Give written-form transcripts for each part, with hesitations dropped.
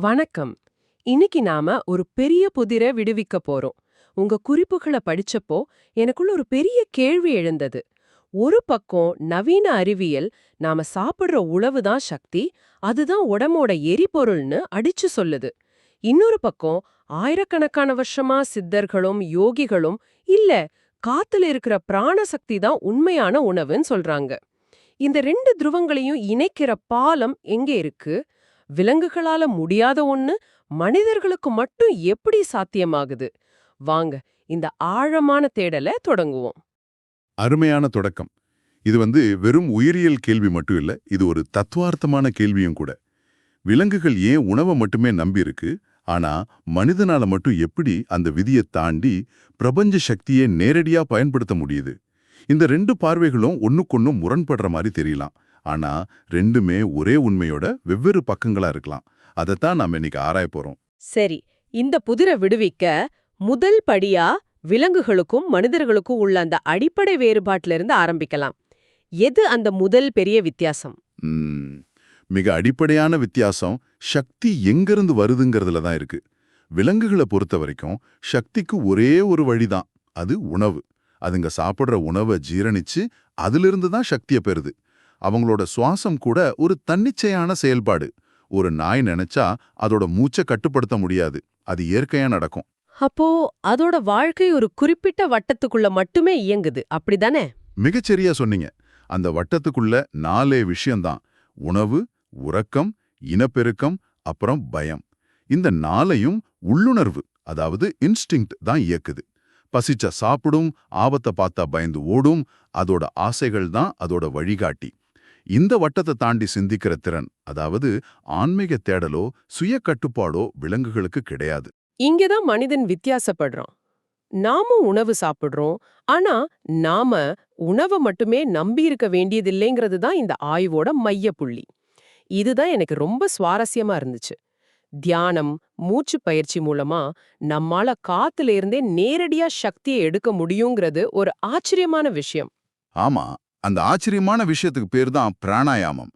வணக்கம். இன்னைக்கு நாம ஒரு பெரிய புதிரை விடுவிக்க போறோம். உங்க குறிப்புகளை படிச்சப்போ எனக்குள்ள ஒரு பெரிய கேள்வி எழுந்தது. ஒரு பக்கம் நவீன அறிவியல் நாம சாப்பிடுற உணவு தான் சக்தி, அதுதான் உடம்போட எரிபொருள்னு அடிச்சு சொல்லுது. இன்னொரு பக்கம் ஆயிரக்கணக்கான வருஷமா சித்தர்களும் யோகிகளும் இல்ல காத்துல இருக்கிற பிராண சக்தி தான் உண்மையான உணவுன்னு சொல்றாங்க. இந்த ரெண்டு துருவங்களையும் இணைக்கிற பாலம் எங்கே இருக்கு? விலங்குகளால முடியாத ஒண்ணு மனிதர்களுக்கு மட்டும் எப்படி சாத்தியமாகுது? வாங்க இந்த ஆழமான தேடலை தொடங்குவோம். அருமையான தொடக்கம். இது வெறும் உயிரியல் கேள்வி மட்டும் இல்ல, இது ஒரு தத்துவார்த்தமான கேள்வியும் கூட. விலங்குகள் ஏன் உணவை மட்டுமே நம்பி இருக்கு, ஆனா மனிதனால மட்டும் எப்படி அந்த விதியை தாண்டி பிரபஞ்ச சக்தியை நேரடியா பயன்படுத்த முடியுது? இந்த ரெண்டு பார்வைகளும் ஒண்ணுக்கொன்னு முரண்படுற மாதிரி தெரியலாம். ஆனா ரெண்டுமே ஒரே உண்மையோட வெவ்வேறு பக்கங்களா இருக்கலாம். அதைத்தான் நாம இன்னைக்கு ஆராய போறோம். சரி, இந்த புதிரை விடுவிக்க முதல் படியா விலங்குகளுக்கும் மனிதர்களுக்கும் உள்ள அந்த அடிப்படை வேறுபாட்டில இருந்து ஆரம்பிக்கலாம். எது அந்த முதல் பெரிய வித்தியாசம்? ம், மிக அடிப்படையான வித்தியாசம் சக்தி எங்கிருந்து வருதுங்கிறதுல தான் இருக்கு. விலங்குகளை பொறுத்த வரைக்கும் சக்திக்கு ஒரே ஒரு வழிதான், அது உணவு. அதுங்க சாப்பிடுற உணவை ஜீரணிச்சு அதிலிருந்து தான் சக்தியை பெறுது. அவங்களோட சுவாசம் கூட ஒரு தன்னிச்சையான செயல்பாடு. ஒரு நாய் நினைச்சா அதோட மூச்சை கட்டுப்படுத்த முடியாது, அது இயற்கையா நடக்கும். அப்போ அதோட வாழ்க்கை ஒரு குறிப்பிட்ட வட்டத்துக்குள்ள மட்டுமே இயங்குது, அப்படிதானே? மிகச்சரியா சொன்னீங்க. அந்த வட்டத்துக்குள்ள 4 விஷயம்தான்: உணவு, உறக்கம், இனப்பெருக்கம், அப்புறம் பயம். இந்த 4ஐயும் உள்ளுணர்வு, அதாவது இன்ஸ்டிங்க்ட் தான் இயக்குது. பசிச்சா சாப்பிடும், ஆபத்தை பார்த்தா பயந்து ஓடும், அதோட ஆசைகள் தான் அதோட வழிகாட்டி. இந்த வட்டத்தை தாண்டி சிந்திக்கிற திறன், அதாவது ஆன்மீக தேடலோ சுய கட்டுப்பாடோ விலங்குகளுக்கு கிடையாது. இங்கதான் மனிதன் வித்தியாசப்படுறான். நாமும் உணவு சாப்பிடுறோம், ஆனா நாம உணவை மட்டுமே நம்பி இருக்க வேண்டியதில்லைங்கிறது தான் இந்த ஆய்வோட மையப்புள்ளி. இதுதான் எனக்கு ரொம்ப சுவாரஸ்யமா இருந்துச்சு. தியானம், மூச்சு பயிற்சி மூலமா நம்மால காத்துல இருந்தே நேரடியா சக்தியை எடுக்க முடியுங்கிறது ஒரு ஆச்சரியமான விஷயம். ஆமா, அந்த ஆச்சரியமான விஷயத்துக்கு பேர் தான் பிராணாயாமம்.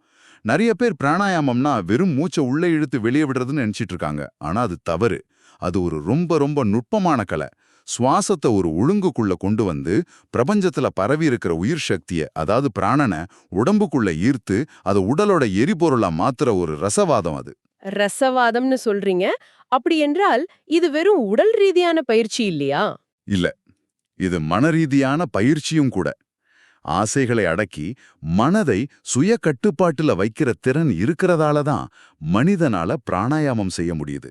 நிறைய பேர் பிராணாயாமம்னா வெறும் மூச்சை உள்ளே இழுத்து வெளியே விடுறதுன்னு நினைச்சிட்டு இருக்காங்க. ஆனா அது தவறு. அது ஒரு ரொம்ப ரொம்ப நுட்பமான கலை. சுவாசத்தை ஒரு ஒழுங்குக்குள்ள கொண்டு வந்து பிரபஞ்சத்துல பரவி இருக்கிற உயிர் சக்தியை, அதாவது பிராணனை உடம்புக்குள்ள ஈர்த்து அதை உடலோட எரிபொருளா மாத்துற ஒரு ரசவாதம் அது. ரசவாதம்னு சொல்றீங்க. அப்படி என்றால் இது வெறும் உடல் ரீதியான பயிற்சி இல்லையா? இல்ல, இது மனரீதியான பயிற்சியும் கூட. ஆசைகளை அடக்கி மனதை சுய கட்டுப்பாட்டுல வைக்கிற திறன் இருக்கிறதால தான் மனிதனால பிராணாயாமம் செய்ய முடியுது.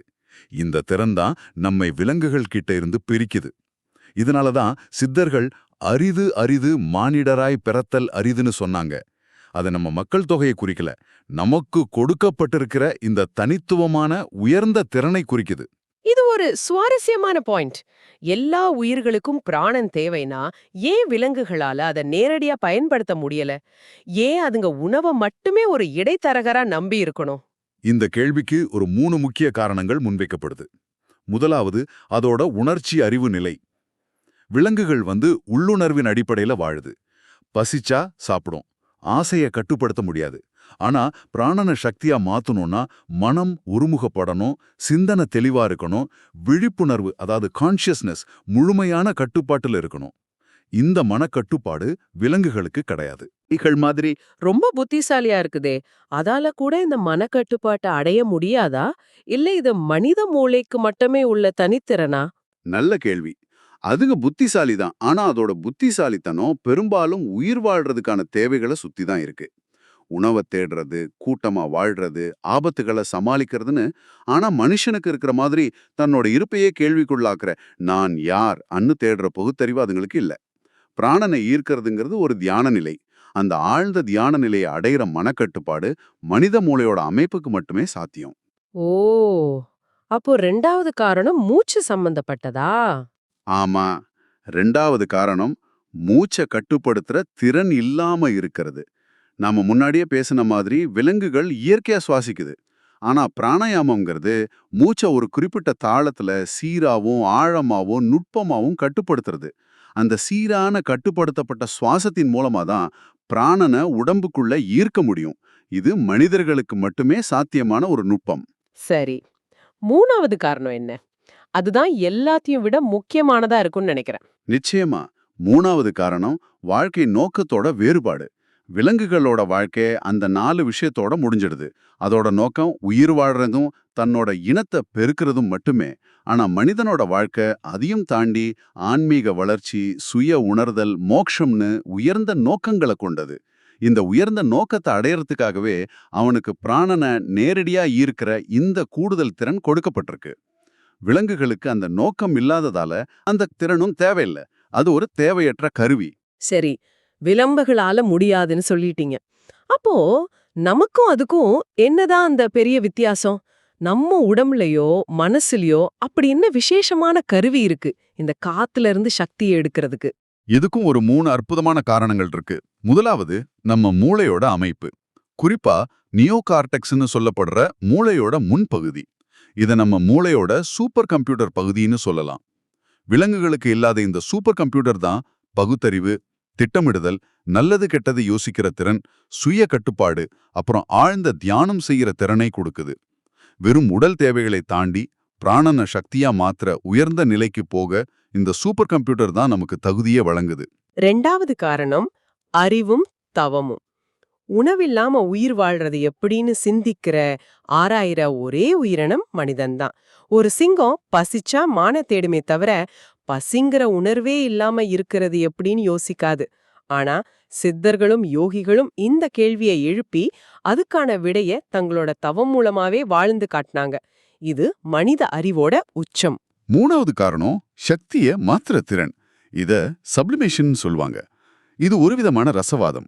இந்த திறன் தான் நம்மை விலங்குகள் கிட்ட இருந்து பிரிக்குது. இதனால தான் சித்தர்கள் அரிது அரிது மானிடராய் பிறத்தல் அரிதுன்னு சொன்னாங்க. அது நம்ம மக்கள் தொகையை குறிக்கல, நமக்கு கொடுக்கப்பட்டிருக்கிற இந்த தனித்துவமான உயர்ந்த திறனை குறிக்குது. இது ஒரு சுவாரஸ்யமான பாயிண்ட். எல்லா உயிர்களுக்கும் பிராணன் தேவைனா ஏன் விலங்குகளால அதை நேரடியா பயன்படுத்த முடியல? ஏன் அதுங்க உணவை மட்டுமே ஒரு இடைத்தரகரா நம்பி இருக்கணும்? இந்த கேள்விக்கு ஒரு 3 முக்கிய காரணங்கள் முன்வைக்கப்படுது. முதலாவது, அதோட உணர்ச்சி அறிவு நிலை. விலங்குகள் உள்ளுணர்வின் அடிப்படையில வாழுது. பசிச்சா சாப்பிடும், ஆசையை கட்டுப்படுத்த முடியாது. ஆனா பிராணனை சக்தியா மாத்தணும்னா மனம் ஒருமுகப்படணும், சிந்தனை தெளிவா இருக்கணும், விழிப்புணர்வு, அதாவது கான்ஷியஸ்னஸ் முழுமையான கட்டுப்பாட்டுல இருக்கணும். இந்த மனக்கட்டுப்பாடு விலங்குகளுக்கு கிடையாது. இகள் மாதிரி ரொம்ப புத்திசாலியா இருக்குதே, அதால கூட இந்த மனக்கட்டுப்பாட்டை அடைய முடியாதா? இல்ல இது மனித மூளைக்கு மட்டுமே உள்ள தனித்திறனா? நல்ல கேள்வி. அதுங்க புத்திசாலி தான், ஆனா அதோட புத்திசாலித்தனம் பெரும்பாலும் உயிர் வாழ்றதுக்கான தேவைகளை சுத்தி தான் இருக்கு. உணவை தேடுறது, கூட்டமா வாழ்றது, ஆபத்துகளை சமாளிக்கிறதுன்னு. ஆனா மனுஷனுக்கு இருக்கிற மாதிரி தன்னோட இருப்பையே கேள்விக்குள்ளாக்குற நான் யார் அன்னு தேடுற பகுத்தறிவு அதுங்களுக்கு இல்ல. பிராணனை ஈர்க்கிறதுங்கிறது ஒரு தியான நிலை. அந்த ஆழ்ந்த தியான நிலையை அடையிற மனக்கட்டுப்பாடு மனித மூளையோட அமைப்புக்கு மட்டுமே சாத்தியம். ஓ, அப்போ ரெண்டாவது காரணம் மூச்சு சம்பந்தப்பட்டதா? ஆமா, ரெண்டாவது காரணம் மூச்சை கட்டுப்படுத்துற திறன் இல்லாம இருக்கிறது. நாம முன்னாடியே பேசின மாதிரி விலங்குகள் இயற்கையா சுவாசிக்குது. ஆனா பிராணாயாமம்ங்கிறது மூச்சை ஒரு குறிப்பிட்ட தாளத்துல சீராவும் ஆழமாவும் நுட்பமாவும் கட்டுப்படுத்துறது. அந்த சீரான கட்டுப்படுத்தப்பட்ட சுவாசத்தின் மூலமா தான் பிராணனை உடம்புக்குள்ள ஈர்க்க முடியும். இது மனிதர்களுக்கு மட்டுமே சாத்தியமான ஒரு நுட்பம். சரி, மூணாவது காரணம் என்ன? அதுதான் எல்லாத்தையும் விட முக்கியமானதா இருக்கும்னு நினைக்கிறேன். நிச்சயமா. மூணாவது காரணம் வாழ்க்கை நோக்கத்தோட வேறுபாடு. விலங்குகளோட வாழ்க்கை அந்த 4 விஷயத்தோட முடிஞ்சிடுது. அதோட நோக்கம் உயிர் வாழ்றதும் தன்னோட இனத்தை பெருக்கிறதும் மட்டுமே. ஆனா மனிதனோட வாழ்க்கை அதையும் தாண்டி ஆன்மீக வளர்ச்சி, சுய உணர்தல், மோட்சம்னு உயர்ந்த நோக்கங்களை கொண்டது. இந்த உயர்ந்த நோக்கத்தை அடையறதுக்காகவே அவனுக்கு பிராணனை நேரடியா ஈர்க்கிற இந்த கூடுதல் திறன் கொடுக்கப்பட்டிருக்கு. விலங்குகளுக்கு அந்த நோக்கம் இல்லாததால அந்த திறனும் தேவையில்லை. அது ஒரு தேவையற்ற கருவி. சரி, விலங்குகளால முடியாதுன்னு சொல்லிட்டீங்க. அப்போ நமக்கும் அதுக்கும் என்னதான் அந்த பெரிய வித்தியாசம்? நம்ம உடம்புலயோ மனசுலயோ அப்படி என்ன விசேஷமான கருவி இருக்கு இந்த காத்துல இருந்து சக்தியை எடுக்கிறதுக்கு? இதுக்கும் ஒரு 3 அற்புதமான காரணங்கள் இருக்கு. முதலாவது நம்ம மூளையோட அமைப்பு. குறிப்பா நியோகார்டெக்ஸ்னு சொல்லப்படுற மூளையோட முன்பகுதி. இதை நம்ம மூளையோட சூப்பர் கம்ப்யூட்டர் பகுதின்னு சொல்லலாம். விலங்குகளுக்கு இல்லாத இந்த சூப்பர் கம்ப்யூட்டர் தான் பகுத்தறிவு, திட்டமிடுதல், நல்லது கெட்டது யோசிக்கிற திறன், சுய கட்டுப்பாடு, அப்புறம் ஆழ்ந்த தியானம் செய்யற திறனை கொடுக்குது. வெறும் உடல் தேவைகளை தாண்டி பிராணன சக்தியா மாத்திர உயர்ந்த நிலைக்கு போக இந்த சூப்பர் கம்ப்யூட்டர் தான் நமக்கு தகுதியே வழங்குது. ரெண்டாவது காரணம் அறிவும் தவமும். உணவில்லாம உயிர் வாழ்றது எப்படின்னு சிந்திக்கிற, ஆராயிற ஒரே உயிரினம் மனிதன்தான். ஒரு சிங்கம் பசிச்சா மான தேடுமே தவிர பசிங்கிற உணர்வே இல்லாம இருக்கிறது எப்படின்னு யோசிக்காது. ஆனா சித்தர்களும் யோகிகளும் இந்த கேள்வியை எழுப்பி அதுக்கான விடைய தங்களோட தவம் மூலமாவே வாழ்ந்து காட்டினாங்க. இது மனித அறிவோட உச்சம். மூணாவது காரணம் சக்திய மாத்திர திறன். இத சப்ளிமேஷன் சொல்வாங்க. இது ஒருவிதமான ரசவாதம்.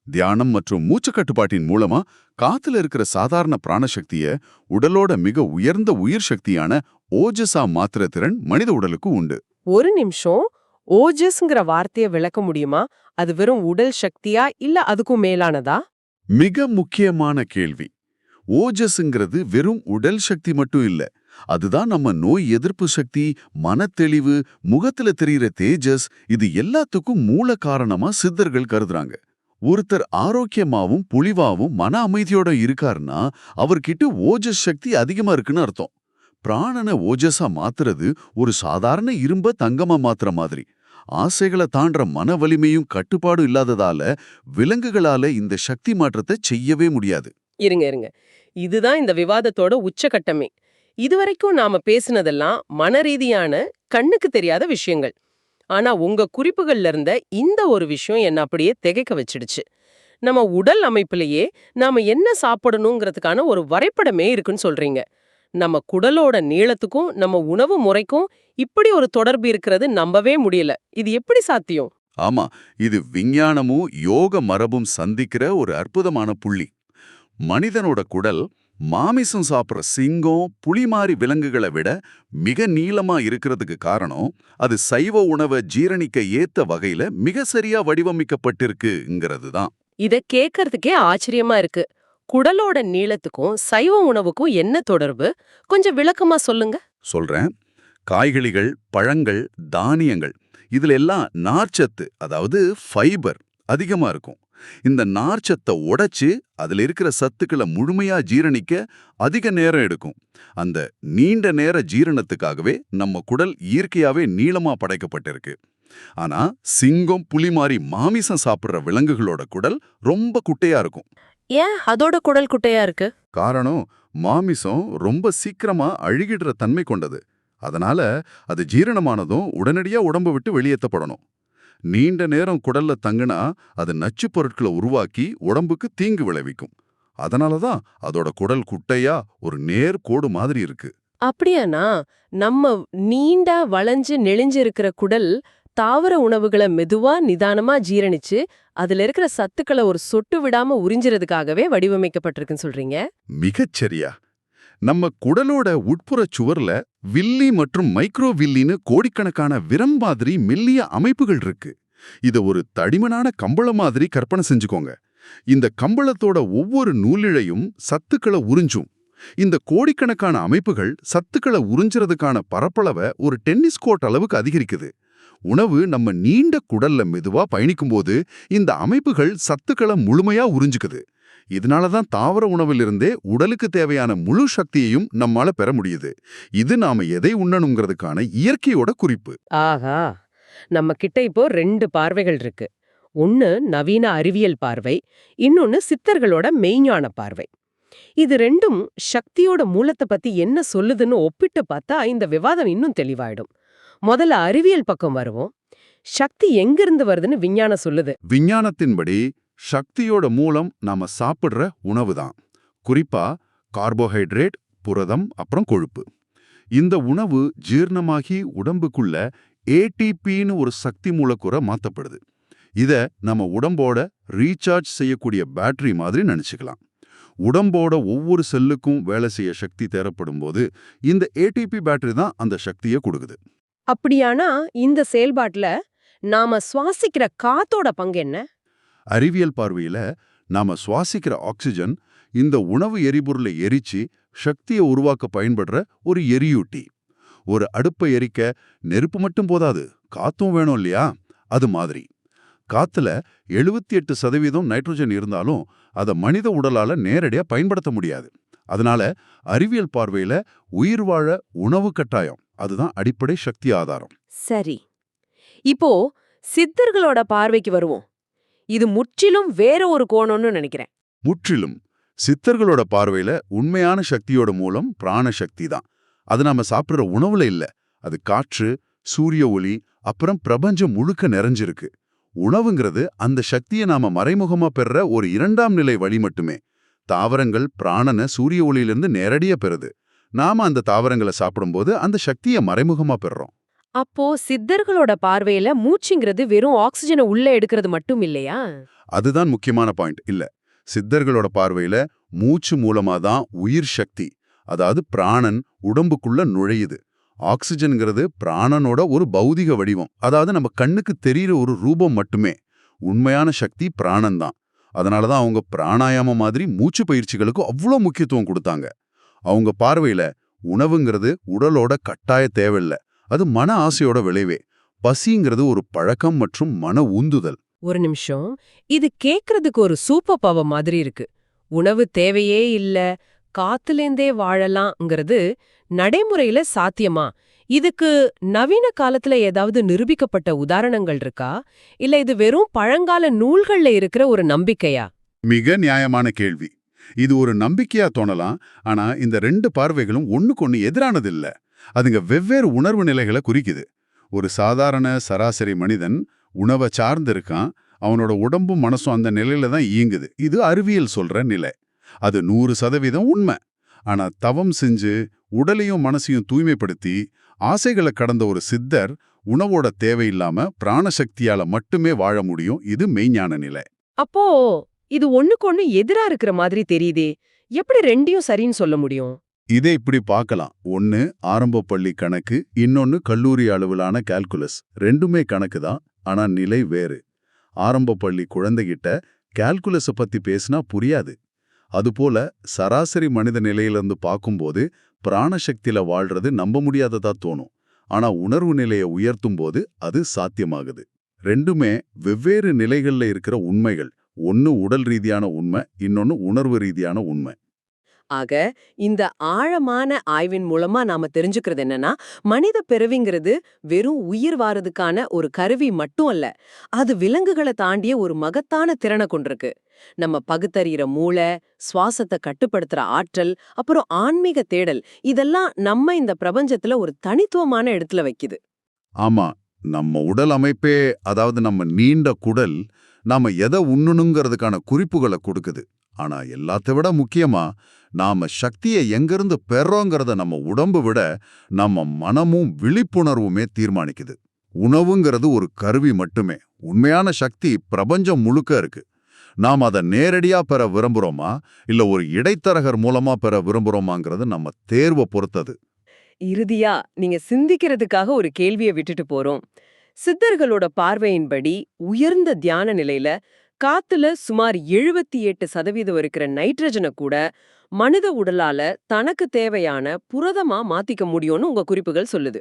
தியானம் மற்றும் மூச்சு கட்டுப்பாட்டின் மூலமா காத்துல இருக்கிற சாதாரண பிராணசக்திய உடலோட மிக உயர்ந்த உயிர் சக்தியான ஓஜஸா மாத்திர திறன் மனித உடலுக்கு உண்டு. ஒரு நிமிஷம், ஓஜஸ்ங்கிற வார்த்தையை விளக்க முடியுமா? அது வெறும் உடல் சக்தியா இல்ல அதுக்கும் மேலானதா? மிக முக்கியமான கேள்வி. ஓஜஸ்ங்கிறது வெறும் உடல் சக்தி மட்டும் இல்ல. அதுதான் நம்ம நோய் எதிர்ப்பு சக்தி, மனத்தெளிவு, முகத்துல தெரிகிற தேஜஸ், இது எல்லாத்துக்கும் மூல காரணமா சித்தர்கள் கருதுறாங்க. ஒருத்தர் ஆரோக்கியமாவும் புலிவாவும் மன அமைதியோட இருக்காருன்னா அவர்கிட்ட ஓஜஸ் சக்தி அதிகமா இருக்குன்னு அர்த்தம். பிராணனை ஓஜஸா மாத்துறது ஒரு சாதாரண இரும்ப தங்கமா மாத்துற மாதிரி. ஆசைகளை தாண்ட மன வலிமையும் கட்டுப்பாடும் இல்லாததால விலங்குகளால இந்த சக்தி மாற்றத்தை செய்யவே முடியாது. இருங்க. இதுதான் இந்த விவாதத்தோட உச்சகட்டமே. இதுவரைக்கும் நாம பேசினதெல்லாம் மனரீதியான, கண்ணுக்கு தெரியாத விஷயங்கள். ஆனா உங்க குறிப்புகள்ல இருந்த இந்த ஒரு விஷயம் என்ன அப்படியே திகைக்க வச்சிடுச்சு. நம்ம உடல் அமைப்பிலேயே நாம என்ன சாப்பிடணுங்கிறதுக்கான ஒரு வரைபடமே இருக்குன்னு சொல்றீங்க. நம்ம குடலோட நீளத்துக்கும் நம்ம உணவு முறைக்கும் இப்படி ஒரு தொடர்பு இருக்கிறது நம்பவே முடியல. இது எப்படி சாத்தியம்? ஆமா, இது விஞ்ஞானமும் யோக மரபும் சந்திக்கிற ஒரு அற்புதமான புள்ளி. மனிதனோட குடல் மாமிசம் சாப்பிட்ற சிங்கம், புலி மாதிரி விலங்குகளை விட மிக நீளமா இருக்கிறதுக்கு காரணம் அது சைவ உணவை ஜீரணிக்க ஏத்த வகையில மிக சரியா வடிவமைக்கப்பட்டிருக்குங்கிறது தான். இத கேட்கறதுக்கே ஆச்சரியமா இருக்கு. குடலோட நீளத்துக்கும் சைவ உணவுக்கும் என்ன தொடர்பு? கொஞ்சம் விளக்கமா சொல்லுங்க. சொல்றேன். காய்கறிகள், பழங்கள், தானியங்கள் இதுல எல்லாம் நார்ச்சத்து, அதாவது ஃபைபர் அதிகமா இருக்கும். இந்த நார்ச்சத்தை உடைச்சு அதுல இருக்கிற சத்துக்களை முழுமையா ஜீரணிக்க அதிக நேரம் எடுக்கும். அந்த நீண்ட நேர ஜீரணத்துக்காகவே நம்ம குடல் இயற்கையாவே நீளமா படைக்கப்பட்டிருக்கு. ஆனா சிங்கம், புலி மாதிரி மாமிசம் சாப்பிடுற விலங்குகளோட குடல் ரொம்ப குட்டையா இருக்கும். ஏன் அதோட குடல் குட்டையா இருக்கு? காரணம், மாமிசம் ரொம்ப சீக்கிரமா அழுகிடுற தன்மை கொண்டது. அதனால அது ஜீரணமானதும் உடனடியா உடம்பு விட்டு வெளியேற்றப்படணும். நீண்ட நேரம் குடல்ல தங்குனா அது நச்சுப் பொருட்களை உருவாக்கி உடம்புக்கு தீங்கு விளைவிக்கும். அதனாலதான் அதோட குடல் குட்டையா ஒரு நேர் கோடு மாதிரி இருக்கு. அப்படியானா நம்ம நீண்ட வளைஞ்சு நெளிஞ்சு இருக்கிற குடல் தாவர உணவுகளை மெதுவா நிதானமா ஜீரணிச்சு அதுல இருக்கிற சத்துக்களை ஒரு சொட்டு விடாம உறிஞ்சிறதுக்காகவே வடிவமைக்கப்பட்டிருக்குன்னு சொல்றீங்க? மிகச்சரியா. நம்ம குடலோட உட்புற சுவர்ல வில்லி மற்றும் மைக்ரோ வில்லின்னு கோடிக்கணக்கான விரம் மாதிரி மெல்லிய அமைப்புகள் இருக்கு. இத ஒரு தடிமனான கம்பளம் மாதிரி கற்பனை செஞ்சுக்கோங்க. இந்த கம்பளத்தோட ஒவ்வொரு நூலிழையும் சத்துக்களை உறிஞ்சும். இந்த கோடிக்கணக்கான அமைப்புகள் சத்துக்களை உறிஞ்சுறதுக்கான பரப்பளவை ஒரு டென்னிஸ் கோர்ட் அளவுக்கு அதிகரிக்குது. உணவு நம்ம நீண்ட குடல்ல மெதுவா பயணிக்கும்போது இந்த அமைப்புகள் சத்துக்களை முழுமையா உறிஞ்சுக்குது. இதனாலதான் தாவர உணவிலிருந்தே உடலுக்கு தேவையான முழு சக்தியையும் நம்மால பெற முடியுது. இது நாம எதை உண்ணணுங்கிறதுக்கான இயற்கையோட குறிப்பு. ஆஹா, நம்ம கிட்ட இப்போ 2 பார்வைகள் இருக்கு. ஒன்னு நவீன அறிவியல் பார்வை, இன்னொன்னு சித்தர்களோட மெய்ஞான பார்வை. இது ரெண்டும் சக்தியோட மூலத்தை பத்தி என்ன சொல்லுதுன்னு ஒப்பிட்டு பார்த்தா இந்த விவாதம் இன்னும் தெளிவாயிடும். முதல்ல அறிவியல் பக்கம் வருவோம். சக்தி எங்கிருந்து வருதுன்னு விஞ்ஞானம் சொல்லுது. விஞ்ஞானத்தின்படி சக்தியோட மூலம் நாம சாப்பிடுற உணவு தான். குறிப்பா கார்போஹைட்ரேட், புரதம், அப்புறம் கொழுப்பு. இந்த உணவு ஜீரணமாகி உடம்புக்குள்ள ஏடிபின்னு ஒரு சக்தி மூலக்கூறை மாத்தப்படுது. இத நம்ம உடம்போட ரீசார்ஜ் செய்யக்கூடிய பேட்டரி மாதிரி நினைச்சுக்கலாம். உடம்போட ஒவ்வொரு செல்லுக்கும் வேலை செய்ய சக்தி தேவைப்படும் போது இந்த ஏடிபி பேட்டரி தான் அந்த சக்தியை கொடுக்குது. அப்படியானா இந்த செயல்பாட்டுல நாம சுவாசிக்கிற காத்தோட பங்கு என்ன? அறிவியல் பார்வையில நாம சுவாசிக்கிற ஆக்சிஜன் இந்த உணவு எரிபொருளை எரிச்சு சக்தியை உருவாக்க பயன்படுற ஒரு எரியூட்டி. ஒரு அடுப்பை எரிக்க நெருப்பு மட்டும் போதாது, காத்தும் வேணும் இல்லையா? அது மாதிரி காத்துல 78% நைட்ரோஜன் இருந்தாலும் அதை மனித உடலால நேரடியா பயன்படுத்த முடியாது. அதனால அறிவியல் பார்வையில உயிர் வாழ உணவு கட்டாயம். அதுதான் அடிப்படை சக்தி ஆதாரம். சரி, இப்போ சித்தர்களோட பார்வைக்கு வருவோம். இது முற்றிலும் வேற ஒரு கோணம்னு நினைக்கிறேன். முற்றிலும். சித்தர்களோட பார்வையில உண்மையான சக்தியோட மூலம் பிராண சக்தி தான். அது நாம சாப்பிடுற உணவுல இல்ல. அது காற்று, சூரிய ஒளி, அப்புறம் பிரபஞ்சம் முழுக்க நிறைஞ்சிருக்கு. உணவுங்கிறது அந்த சக்தியை நாம மறைமுகமா பெற ஒரு 2ஆம் நிலை வழி மட்டுமே. தாவரங்கள் பிராணனை சூரிய ஒளியிலிருந்து நேரடியா பெறுது. நாம அந்த தாவரங்களை சாப்பிடும்போது அந்த சக்தியை மறைமுகமா பெறுறோம். அப்போ சித்தர்களோட பார்வையில மூச்சுங்கிறது வெறும் ஆக்சிஜனை உள்ள எடுக்கிறது மட்டும் இல்லையா? அதுதான் முக்கியமான பாயிண்ட். இல்ல, சித்தர்களோட பார்வையில மூச்சு மூலமா தான் உயிர் சக்தி, அதாவது பிராணன் உடம்புக்குள்ள நுழையுது. ஆக்சிஜன்கிறது பிராணனோட ஒரு பௌதிக வடிவம், அதாவது நம்ம கண்ணுக்கு தெரியிற ஒரு ரூபம் மட்டுமே. உண்மையான சக்தி பிராணன் தான். அதனாலதான் அவங்க பிராணாயாமம் மாதிரி மூச்சு பயிற்சிகளுக்கு அவ்வளோ முக்கியத்துவம் கொடுத்தாங்க. அவங்க பார்வையில உணவுங்கிறது உடலோட கட்டாய தேவையில்ல, அது மன ஆசையோட விளைவே. பசிங்கிறது ஒரு பழக்கம் மற்றும் மன உந்துதல். ஒரு நிமிஷம், இது கேக்குறதுக்கு ஒரு சூப்பர் பவர் மாதிரி இருக்கு. உணவு தேவையே இல்ல, காத்துலேந்தே வாழலாம்ங்கிறது நடைமுறையில சாத்தியமா? இதுக்கு நவீன காலத்துல ஏதாவது நிரூபிக்கப்பட்ட உதாரணங்கள் இருக்கா? இல்ல இது வெறும் பழங்கால நூல்கள்ல இருக்கிற ஒரு நம்பிக்கையா? மிக நியாயமான கேள்வி. இது ஒரு நம்பிக்கையா தோணலாம், ஆனா இந்த 2 பார்வைகளும் ஒண்ணுக்கொண்ணு எதிரானது இல்ல. அதுங்க வெவ்வேறு உணர்வு நிலைகளை குறிக்குது. ஒரு சாதாரண சராசரி மனிதன் உணவை சார்ந்து இருக்கான். அவனோட உடம்பும் மனசும் அந்த நிலையில தான் இயங்குது. இது அறிவியல் சொல்ற நிலை. அது 100% உண்மை. ஆனா தவம் செஞ்சு உடலையும் மனசையும் தூய்மைப்படுத்தி ஆசைகளை கடந்த ஒரு சித்தர் உணவோட தேவையில்லாம பிராணசக்தியால மட்டுமே வாழ முடியும். இது மெய்ஞான நிலை. அப்போ இது ஒண்ணுக்கொண்ணு எதிரா இருக்கிற மாதிரி தெரியுதே. எப்படி ரெண்டையும் சரின்னு சொல்ல முடியும்? இதை இப்படி பார்க்கலாம். ஒன்னு ஆரம்ப பள்ளி கணக்கு, இன்னொன்னு கல்லூரி அளவிலான கால்குலஸ். ரெண்டுமே கணக்கு தான், ஆனா நிலை வேறு. ஆரம்ப பள்ளி குழந்தைகிட்ட கால்குலஸ பத்தி பேசினா புரியாது. அதுபோல சராசரி மனித நிலையிலிருந்து பார்க்கும்போது பிராணசக்தியில வாழ்றது நம்ப முடியாததா தோணும். ஆனா உணர்வு நிலையை உயர்த்தும் போது அது சாத்தியமாகுது. ரெண்டுமே வெவ்வேறு நிலைகள்ல இருக்கிற உண்மைகள். ஒன்னு உடல் ரீதியான உண்மை, இன்னொன்னு உணர்வு ரீதியான உண்மை. ஆக இந்த ஆழமான ஆய்வின் மூலமா நாம தெரிஞ்சுக்கிறது என்னன்னா, மனித பிறவிங்கிறது வெறும் உயிர் வாரதுக்கான ஒரு கருவி மட்டும் அல்ல, அது விலங்குகளை தாண்டிய ஒரு மகத்தான திறனை கொண்டிருக்கு. நம்ம பகுத்தறிகிற மூளை, சுவாசத்தை கட்டுப்படுத்துற ஆற்றல், அப்புறம் ஆன்மீக தேடல், இதெல்லாம் நம்ம இந்த பிரபஞ்சத்துல ஒரு தனித்துவமான இடத்துல வைக்குது. ஆமா, நம்ம உடல் அமைப்பே, அதாவது நம்ம நீண்ட குடல், நாம எதை உண்ணணுங்கிறதுக்கான குறிப்புகளை கொடுக்குது. ஆனா எல்லாத்தை விட முக்கியமா, நாம சக்தியை எங்கிருந்து பெறோங்கிறத நம்ம உடம்பு விட நம்ம மனமும் விழிப்புணர்வுமே தீர்மானிக்குது. உணவுங்கிறது ஒரு கருவி மட்டுமே. உண்மையான சக்தி பிரபஞ்சம் முழுக்க இருக்கு. நாம் அதை நேரடியா பெற விரும்புறோமா, இல்ல ஒரு இடைத்தரகர் மூலமா பெற விரும்புறோமாங்கிறது நம்ம தேர்வை பொறுத்தது. இறுதியா நீங்க சிந்திக்கிறதுக்காக ஒரு கேள்வியை விட்டுட்டு போறோம். சித்தர்களோட பார்வையின்படி உயர்ந்த தியான நிலையில காத்துல சுமார் 78% இருக்கிற நைட்ரஜனை கூட மனித உடலால தனக்கு தேவையான புரதமா மாத்திக்க முடியும்னு உங்க குறிப்புகள் சொல்லுது.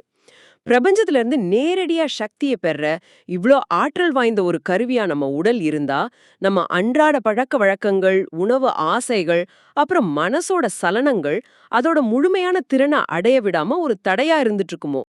பிரபஞ்சத்துல இருந்து நேரடியா சக்தியை பெற இவ்ளோ ஆற்றல் வாய்ந்த ஒரு கருவியா நம்ம உடல் இருந்தா, நம்ம அன்றாட பழக்க வழக்கங்கள், உணவு ஆசைகள், அப்புறம் மனசோட சலனங்கள் அதோட முழுமையான திறனை அடைய விடாம ஒரு தடையா இருந்துட்டு இருக்குமோ?